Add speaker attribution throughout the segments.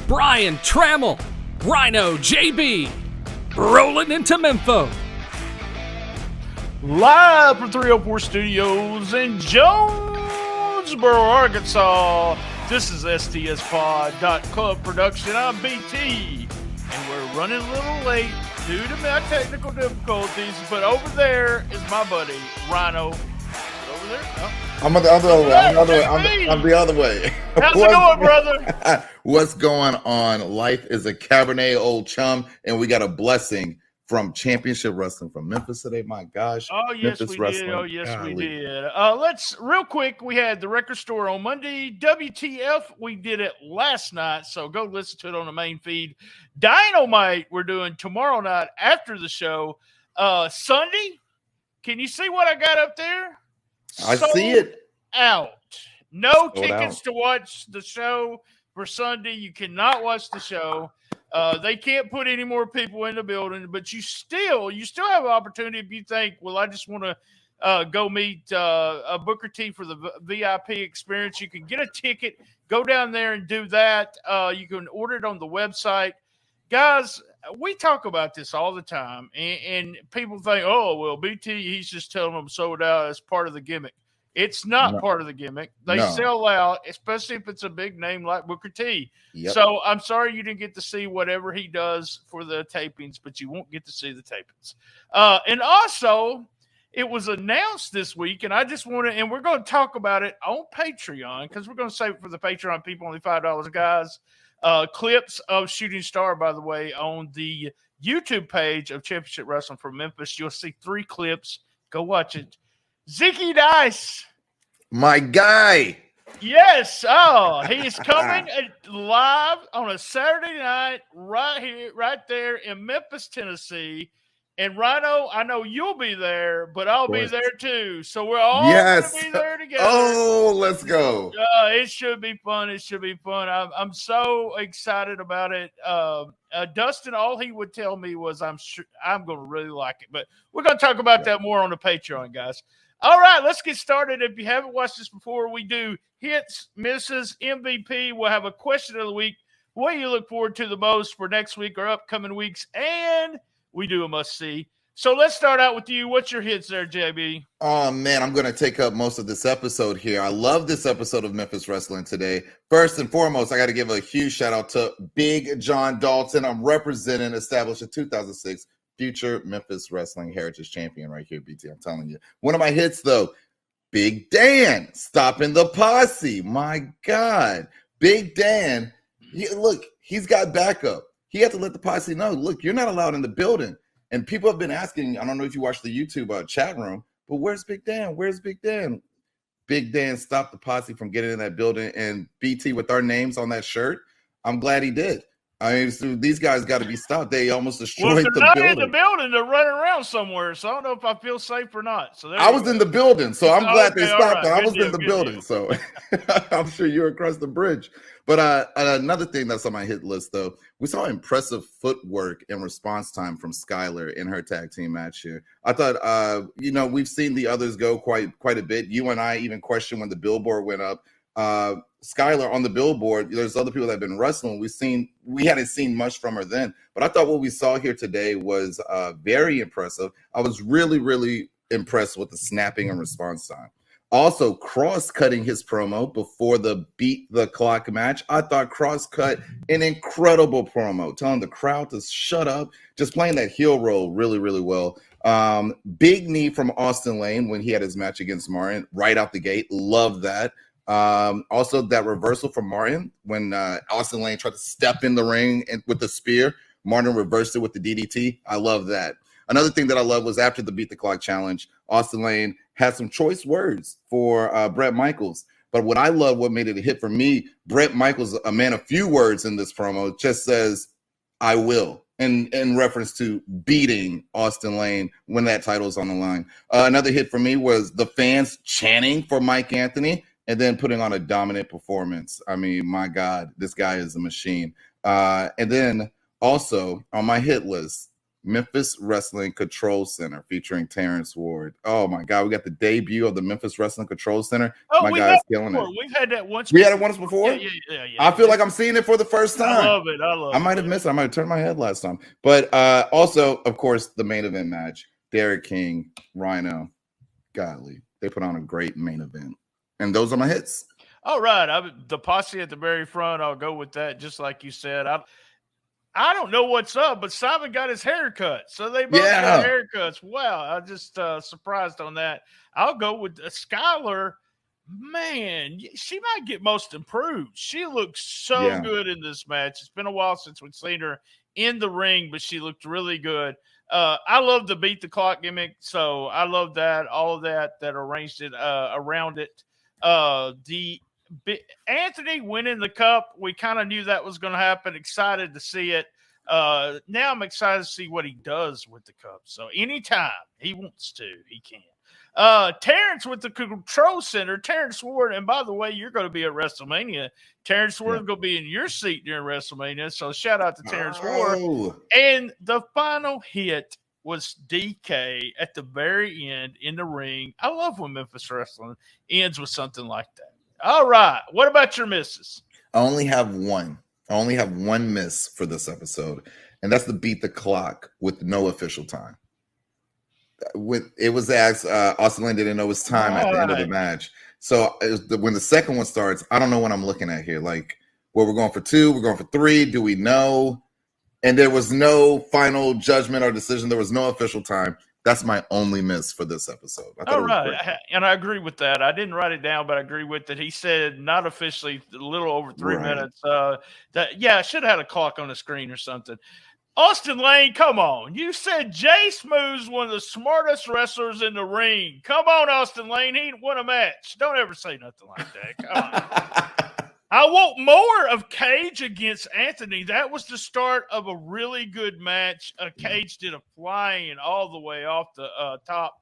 Speaker 1: Brian Tramel, RynoJB, Rollin Into Mempho.
Speaker 2: Live from 304 Studios in Jonesboro, Arkansas. This is STSPod.Club production. I'm BT, and we're running a little late due to my technical difficulties, but over there is my buddy, Rhino. Over there? No.
Speaker 3: I'm the other way. I'm the other way.
Speaker 2: How's it going, brother?
Speaker 3: What's going on? Life is a Cabernet, old chum, and we got a blessing from Championship Wrestling from Memphis today. My gosh.
Speaker 2: Oh, yes,
Speaker 3: Memphis
Speaker 2: we
Speaker 3: Wrestling.
Speaker 2: did. Oh, yes,
Speaker 3: Golly.
Speaker 2: we did. Let's, real quick, we had the record store on Monday. WTF, we did it last night, so go listen to it on the main feed. Dynamite, we're doing tomorrow night after the show. Sunday, can you see what I got up there?
Speaker 3: I see it.
Speaker 2: Out. No
Speaker 3: Sold
Speaker 2: tickets
Speaker 3: out.
Speaker 2: to watch the show for Sunday. You cannot watch the show. They can't put any more people in the building, but you still have an opportunity if you think, well, I just want to go meet a Booker T for the VIP experience. You can get a ticket, go down there and do that. You can order it on the website. Guys, we talk about this all the time, and people think, oh, well, BT, he's just telling them sold out as part of the gimmick. It's not part of the gimmick. They sell out, especially if it's a big name like Booker T.
Speaker 3: Yep.
Speaker 2: So I'm sorry you didn't get to see whatever he does for the tapings, but you won't get to see the tapings. And also, it was announced this week, and I just want to, and we're going to talk about it on Patreon because we're going to save it for the Patreon people, only $5, guys. Clips of Shooting Star, by the way, on the YouTube page of Championship Wrestling from Memphis. You'll see 3 clips. Go watch it. Zicky Dice.
Speaker 3: My guy.
Speaker 2: Yes. Oh, he is coming live on a Saturday night right here, right there in Memphis, Tennessee. And Rhino, I know you'll be there, but I'll be there too. So we're all going to be there together.
Speaker 3: Oh, let's go.
Speaker 2: It should be fun. It should be fun. I'm so excited about it. Dustin, all he would tell me was I'm going to really like it. But we're going to talk about that more on the Patreon, guys. All right, let's get started. If you haven't watched this before, we do hits, misses, MVP. We'll have a question of the week. What do you look forward to the most for next week or upcoming weeks? And we do a must-see. So let's start out with you. What's your hits there, JB?
Speaker 3: Oh, man, I'm going to take up most of this episode here. I love this episode of Memphis Wrestling today. First and foremost, I got to give a huge shout-out to Big John Dalton. I'm representing, established in 2006, future Memphis Wrestling Heritage Champion right here, BT. I'm telling you. One of my hits, though, Big Dan, stopping the posse. My God. Big Dan, look, he's got backup. He had to let the posse know, look, you're not allowed in the building. And people have been asking, I don't know if you watched the YouTube chat room, but where's Big Dan? Where's Big Dan? Big Dan stopped the posse from getting in that building. And BT, with our names on that shirt, I'm glad he did. I mean, so these guys got to be stopped. They almost destroyed the building.
Speaker 2: Well, they're not in the building. They're running around somewhere. So I don't know if I feel safe or not. So
Speaker 3: I was in the building, so I'm glad they stopped.
Speaker 2: Right.
Speaker 3: I was in the building, so I'm sure you're across the bridge. But another thing that's on my hit list, though, we saw impressive footwork and response time from Skylar in her tag team match here. I thought, we've seen the others go quite a bit. You and I even questioned when the billboard went up. Skylar on the billboard, there's other people that have been wrestling. We hadn't seen much from her then, but I thought what we saw here today was very impressive. I was really, really impressed with the snapping and response time. Also, Cross cutting his promo before the Beat the Clock match. I thought Cross cut an incredible promo, telling the crowd to shut up, just playing that heel role really, really well. Big knee from Austin Lane when he had his match against Martin right out the gate. Love that. Also, that reversal from Martin when Austin Lane tried to step in the ring and with the spear. Martin reversed it with the DDT. I love that. Another thing that I love was after the Beat the Clock challenge, Austin Lane had some choice words for Bret Michaels. But what I love, what made it a hit for me, Bret Michaels, a man of few words in this promo, just says, I will, in reference to beating Austin Lane when that title is on the line. Another hit for me was the fans chanting for Mike Anthony and then putting on a dominant performance. I mean, my God, this guy is a machine. And then also on my hit list, Memphis Wrestling Control Center featuring Terrence Ward. Oh my God, we got the debut of the Memphis Wrestling Control Center.
Speaker 2: Oh,
Speaker 3: my guy's killing it.
Speaker 2: We've had that once.
Speaker 3: We had it once before.
Speaker 2: Yeah.
Speaker 3: I feel like I'm seeing it for the first time.
Speaker 2: I love it.
Speaker 3: I might have missed it. I might have turned my head last time. But also, of course, the main event match: Derek King, Rhino. Godly, they put on a great main event, and those are my hits.
Speaker 2: All right, the posse at the very front. I'll go with that, just like you said. I don't know what's up, but Simon got his hair cut. So they both got haircuts. Wow. I'm just surprised on that. I'll go with Skylar. Man, she might get most improved. She looks so good in this match. It's been a while since we've seen her in the ring, but she looked really good. I love the beat the clock gimmick. So I love that. All of that arranged it around it. Anthony winning the cup, we kind of knew that was going to happen. Excited to see it. Now I'm excited to see what he does with the cup. So anytime he wants to, he can. Terrence with the control center, Terrence Ward. And by the way, you're going to be at WrestleMania. Terrence Ward is going to be in your seat during WrestleMania. So shout out to Terrence Ward. And the final hit was DK at the very end in the ring. I love when Memphis Wrestling ends with something like that. All right. What about your misses?
Speaker 3: I only have one. I only have one miss for this episode, and that's the beat the clock with no official time. It was asked, Austin Lane didn't know his time at the end of the match. So when the second one starts, I don't know what I'm looking at here. Like, we're going for 2, we're going for 3. Do we know? And there was no final judgment or decision. There was no official time. That's my only miss for this episode.
Speaker 2: All right. And I agree with that. I didn't write it down, but I agree with it. He said not officially a little over 3 minutes. I should have had a clock on the screen or something. Austin Lane, come on. You said Jay Smooth's one of the smartest wrestlers in the ring. Come on, Austin Lane. He won a match. Don't ever say nothing like that. Come on. I want more of Cage against Anthony. That was the start of a really good match. Cage did a flying all the way off the top,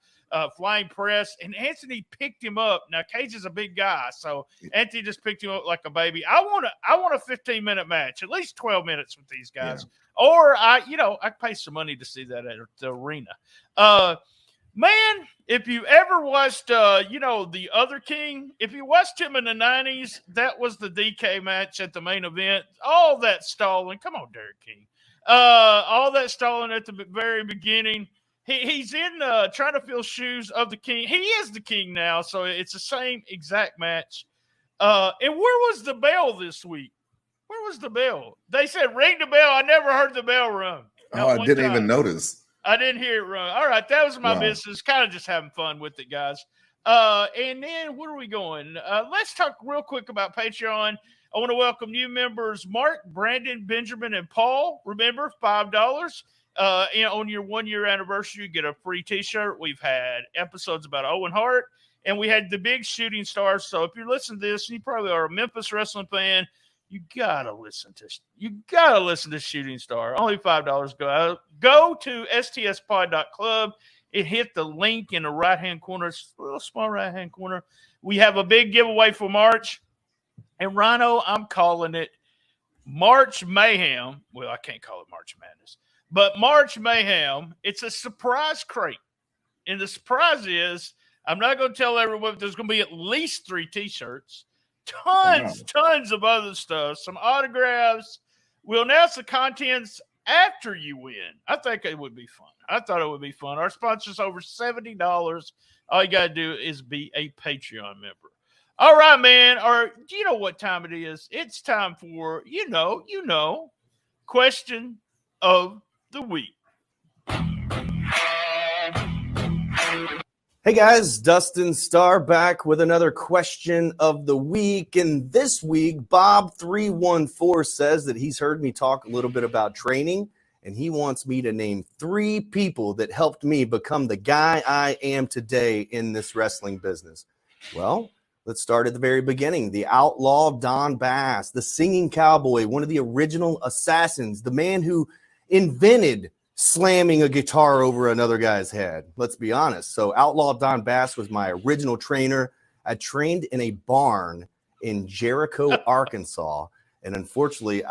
Speaker 2: flying press, and Anthony picked him up. Now, Cage is a big guy, so Anthony just picked him up like a baby. I want a 15-minute match, at least 12 minutes with these guys. Yeah. Or I pay some money to see that at the arena. Man, if you ever watched, the other King, if you watched him in the 90s, that was the DK match at the main event. All that stalling. Come on, Derek King. All that stalling at the very beginning. He's in trying to fill shoes of the King. He is the King now, so it's the same exact match. And where was the bell this week? Where was the bell? They said ring the bell. I never heard the bell rung.
Speaker 3: I didn't even notice.
Speaker 2: I didn't hear it run. All right, that was my misses. Kind of just having fun with it, guys. And then where are we going? Let's talk real quick about Patreon. I want to welcome new members, Mark, Brandon, Benjamin, and Paul. Remember, $5. On your 1-year anniversary, you get a free T-shirt. We've had episodes about Owen Hart, and we had the big shooting stars. So if you're listening to this, you probably are a Memphis wrestling fan. You gotta listen to Shooting Star. Only $5. Go to stspod.club. It hit the link in the right-hand corner. It's a little small right-hand corner. We have a big giveaway for March. And Rhino, I'm calling it March Mayhem. Well, I can't call it March Madness. But March Mayhem, it's a surprise crate. And the surprise is, I'm not going to tell everyone, but there's going to be at least 3 T-shirts. Tons of other stuff, some autographs. We'll announce the contents after you win. I think it would be fun. I thought it would be fun. Our sponsor's over $70. All you got to do is be a Patreon member. All right, man. Or do you know what time it is? It's time for, question of the week.
Speaker 4: Hey guys, Dustin Starr back with another question of the week. And this week, Bob314 says that he's heard me talk a little bit about training, and he wants me to name 3 people that helped me become the guy I am today in this wrestling business. Well, let's start at the very beginning. The outlaw Don Bass, the singing cowboy, one of the original assassins, the man who invented slamming a guitar over another guy's head. Let's be honest. So Outlaw Don Bass was my original trainer. I trained in a barn in Jericho, Arkansas. And unfortunately,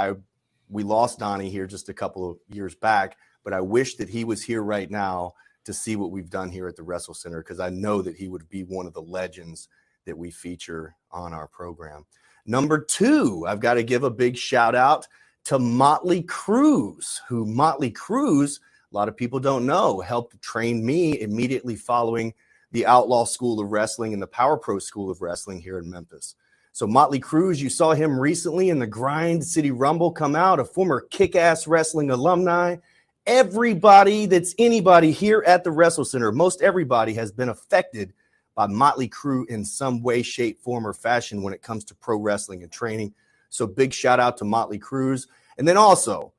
Speaker 4: we lost Donnie here just a couple of years back. but I wish that he was here right now to see what we've done here at the Wrestle Center, because I know that he would be one of the legends that we feature on our program. Number 2, I've got to give a big shout out to Motley Cruz, who Motley Cruz, a lot of people don't know, helped train me immediately following the Outlaw School of Wrestling and the Power Pro School of Wrestling here in Memphis. So Motley Cruz, you saw him recently in the Grind City Rumble come out, a former Kick-Ass Wrestling alumni. Everybody that's anybody here at the Wrestle Center, most everybody has been affected by Motley Crue in some way, shape, form, or fashion when it comes to pro wrestling and training. So big shout out to Motley Cruz. And then also,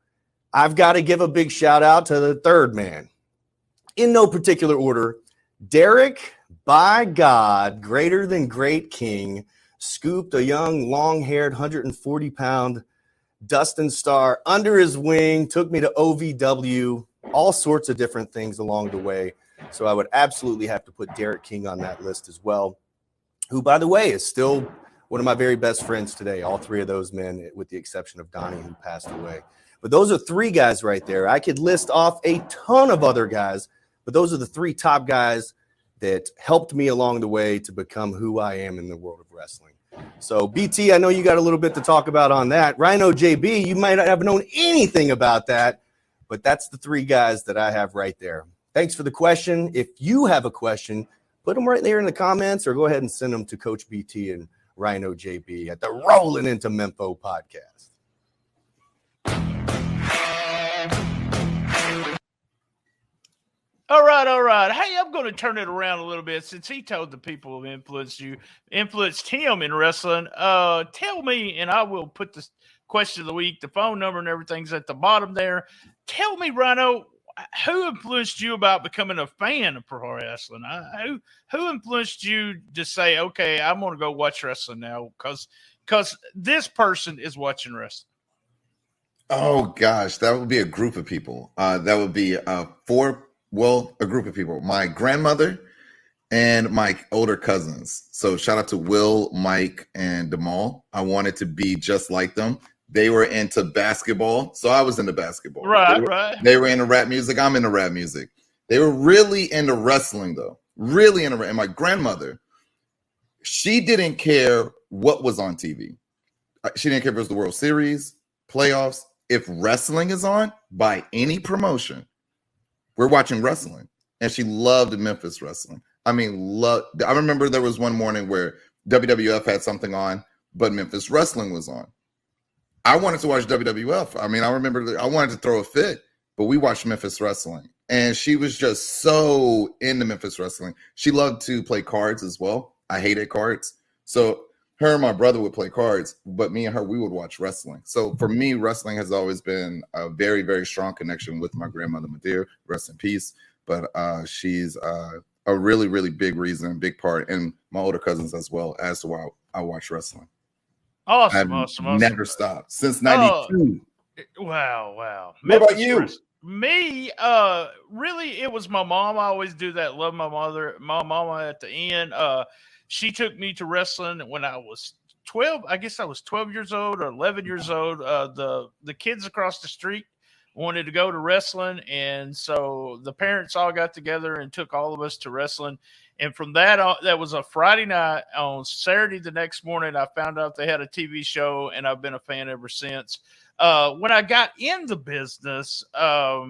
Speaker 4: I've got to give a big shout out to the third man. In no particular order, Derek, by God, greater than great king, scooped a young, long-haired, 140-pound Dustin Starr under his wing, took me to OVW, all sorts of different things along the way. So I would absolutely have to put Derek King on that list as well, who, by the way, is still one of my very best friends today, all 3 of those men, with the exception of Donnie, who passed away. But those are 3 guys right there. I could list off a ton of other guys, but those are the 3 top guys that helped me along the way to become who I am in the world of wrestling. So, BT, I know you got a little bit to talk about on that. RynoJB, you might not have known anything about that, but that's the 3 guys that I have right there. Thanks for the question. If you have a question, put them right there in the comments, or go ahead and send them to Coach BT and RynoJB at the Rollin Into Mempho Podcast.
Speaker 2: All right. Hey, I'm going to turn it around a little bit, since he told the people who influenced him in wrestling. Tell me, and I will put the question of the week, the phone number and everything's at the bottom there. Tell me, Rhino, who influenced you about becoming a fan of pro wrestling? Who influenced you to say, okay, I'm going to go watch wrestling now because this person is watching wrestling?
Speaker 3: Oh, gosh, that would be a group of people. That would be a group of people. My grandmother and my older cousins. So shout out to Will, Mike, and Demal. I wanted to be just like them. They were into basketball, so I was into basketball.
Speaker 2: Right.
Speaker 3: They were into rap music. I'm into rap music. They were really into wrestling, though. Really into. And my grandmother, she didn't care what was on TV. She didn't care if it was the World Series, playoffs. If wrestling is on by any promotion, we're watching wrestling. And she loved Memphis wrestling. I remember there was one morning where WWF had something on, but Memphis wrestling was on. I wanted to watch WWF. I remember I wanted to throw a fit, but we watched Memphis wrestling. And she was just so into Memphis wrestling. She loved to play cards as well. I hated cards. So her and my brother would play cards, but me and her, we would watch wrestling. So for me, wrestling has always been a very, very strong connection with my grandmother, Madeira, rest in peace. But she's a really, really big reason, big part, and my older cousins as well, as to why I watch wrestling.
Speaker 2: Awesome.
Speaker 3: Never stopped since 92.
Speaker 2: Wow.
Speaker 3: What about you?
Speaker 2: Me, really, it was my mom. I always do that. Love my mama at the end. She took me to wrestling when I was 12. I guess I was 12 years old or 11 years old. The kids across the street wanted to go to wrestling, and so the parents all got together and took all of us to wrestling. And from that on, that was a Friday night. On Saturday the next morning, I found out they had a TV show, and I've been a fan ever since. When I got in the business, I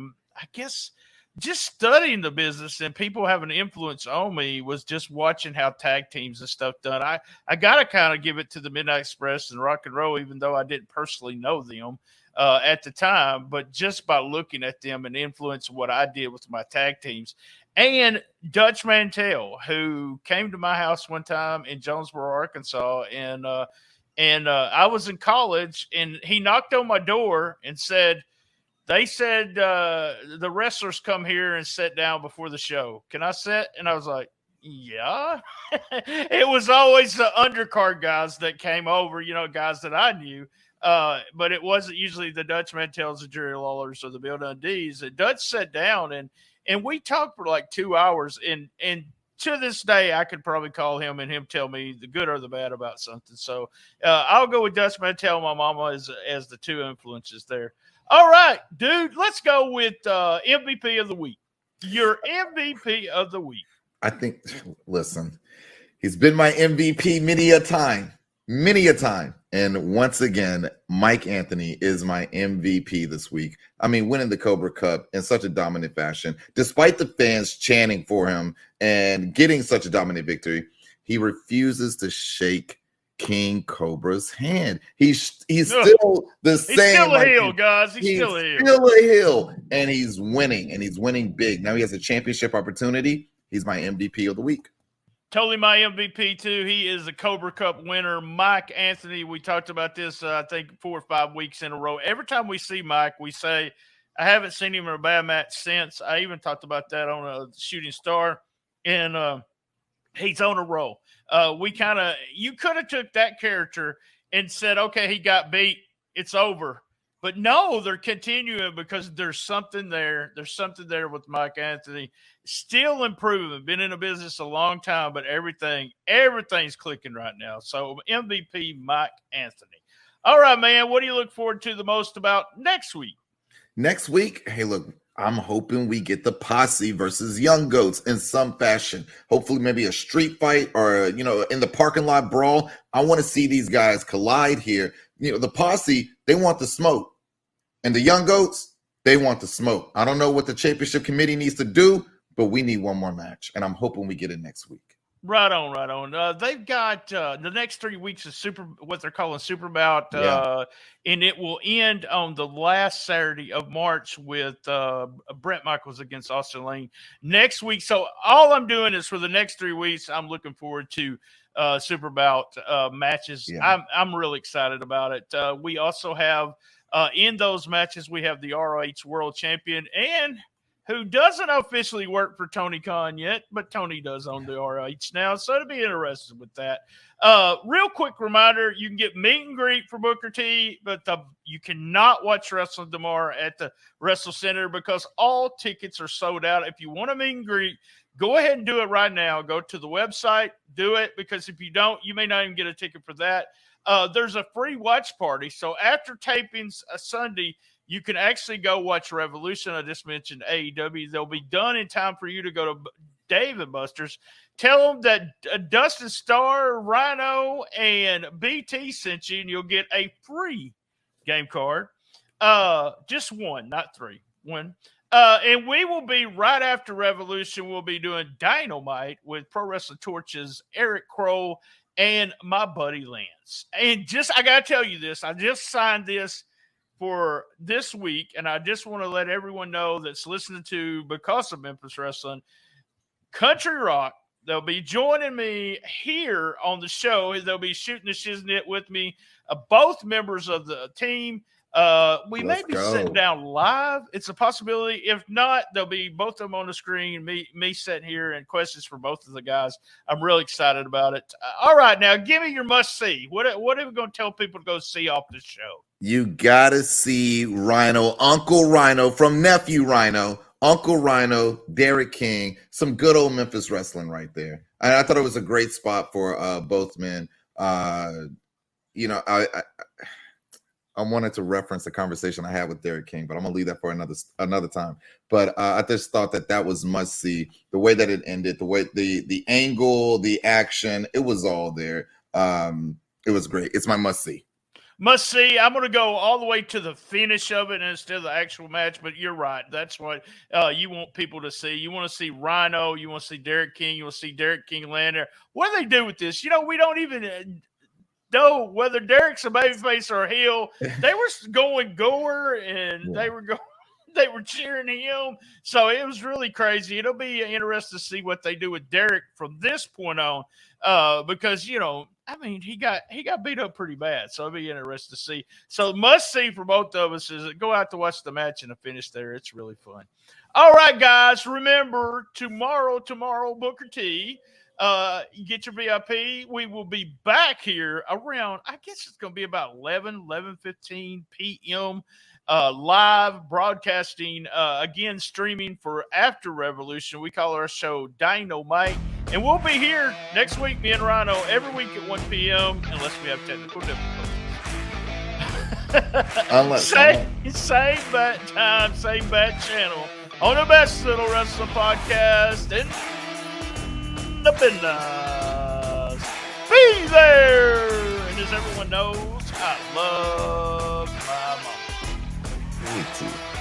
Speaker 2: guess just studying the business and people having an influence on me was just watching how tag teams and stuff done. I got to kind of give it to the Midnight Express and Rock and Roll, even though I didn't personally know them at the time, but just by looking at them and influence what I did with my tag teams. And Dutch Mantell, who came to my house one time in Jonesboro, Arkansas, and I was in college, and he knocked on my door and said, they said the wrestlers come here and sit down before the show. Can I sit? And I was like, yeah. It was always the undercard guys that came over, guys that I knew. But it wasn't usually the Dutch Mantells, the Jerry Lawlers, or the Bill Dundees. And Dutch sat down, and we talked for like 2 hours. And to this day, I could probably call him and him tell me the good or the bad about something. So I'll go with Dutch Mantel, my mama, as the two influences there. All right, dude, let's go with MVP of the week. Your MVP of the week.
Speaker 3: I think, listen, he's been my MVP many a time. And once again, Mike Anthony is my MVP this week. I mean, winning the Cobra Cup in such a dominant fashion, despite the fans chanting for him and getting such a dominant victory, he refuses to shake King Cobra's hand. He's still the same.
Speaker 2: He's still a heel, guys. He's still a heel.
Speaker 3: Still a heel, and he's winning big. Now he has a championship opportunity. He's my MVP of the week.
Speaker 2: Totally my MVP, too. He is the Cobra Cup winner. Mike Anthony, we talked about this, I think, 4 or 5 weeks in a row. Every time we see Mike, we say, I haven't seen him in a bad match since. I even talked about that on a Shooting Star, and he's on a roll. You could have took that character and said, okay, he got beat, it's over. But no, they're continuing because there's something there. There's something there with Mike Anthony. Still improving. Been in the business a long time, but everything's clicking right now. So MVP Mike Anthony. All right, man. What do you look forward to the most about next week?
Speaker 3: Next week, hey, look, I'm hoping we get the Posse versus Young Goats in some fashion. Hopefully maybe a street fight or, in the parking lot brawl. I want to see these guys collide here. The Posse, they want the smoke. And the Young Goats, they want the smoke. I don't know what the championship committee needs to do, but we need one more match. And I'm hoping we get it next week. Right
Speaker 2: on. They've got the next 3 weeks is what they're calling Super Bout, and it will end on the last Saturday of March with Brent Michaels against Austin Lane next week. So all I'm doing is for the next 3 weeks, I'm looking forward to Super Bout matches. Yeah. I'm really excited about it. We also have in those matches, we have the ROH World Champion and who doesn't officially work for Tony Khan yet, but Tony does own the ROH now, so it'll be interesting with that. Real quick reminder, you can get meet and greet for Booker T, but you cannot watch wrestling tomorrow at the Wrestle Center because all tickets are sold out. If you want to meet and greet, go ahead and do it right now. Go to the website, do it, because if you don't, you may not even get a ticket for that. There's a free watch party, so after tapings Sunday, you can actually go watch Revolution. I just mentioned AEW. They'll be done in time for you to go to Dave and Buster's. Tell them that Dustin Starr, Rhino, and BT sent you, and you'll get a free game card. Just one, not three. One. And we will be right after Revolution. We'll be doing Dynamite with Pro Wrestling Torch's Eric Kroll and my buddy Lance. And I got to tell you this. I just signed this for this week, and I just want to let everyone know that's listening to Because of Memphis Wrestling, Country Rock, they'll be joining me here on the show. They'll be shooting the shiznit with me, both members of the team. We may be sitting down live. It's a possibility. If not, there'll be both of them on the screen, me sitting here, and questions for both of the guys. I'm really excited about it. All right, now give me your must-see. What are we going to tell people to go see off this show?
Speaker 3: You got to see Rhino, Uncle Rhino from Nephew Rhino, Uncle Rhino, Derek King, some good old Memphis wrestling right there. And I thought it was a great spot for both men. I wanted to reference the conversation I had with Derek King, but I'm gonna leave that for another time. But I just thought that was must see. The way that it ended, the way the angle, the action, it was all there. It was great. It's my must see.
Speaker 2: Must see. I'm going to go all the way to the finish of it instead of the actual match, but you're right. That's what you want people to see. You want to see Rhino. You want to see Derek King. You want to see Derek King land there. What do they do with this? We don't even know whether Derek's a babyface or a heel. They were going gore, and they were cheering him. So it was really crazy. It'll be interesting to see what they do with Derek from this point on, because he got beat up pretty bad. So it'll be interesting to see. So must see for both of us is go out to watch the match and the finish there. It's really fun. All right, guys. Remember tomorrow, Booker T. You get your VIP. We will be back here around, I guess it's going to be about 11:15 p.m. Live broadcasting, again, streaming for After Revolution. We call our show Dynamite. And we'll be here next week, me and Rhino, every week at 1 p.m. unless we have technical difficulties. Same bad time, same bad channel on the best little wrestling podcast in the business. Be there! And as everyone knows, I love my mom.
Speaker 3: Me too.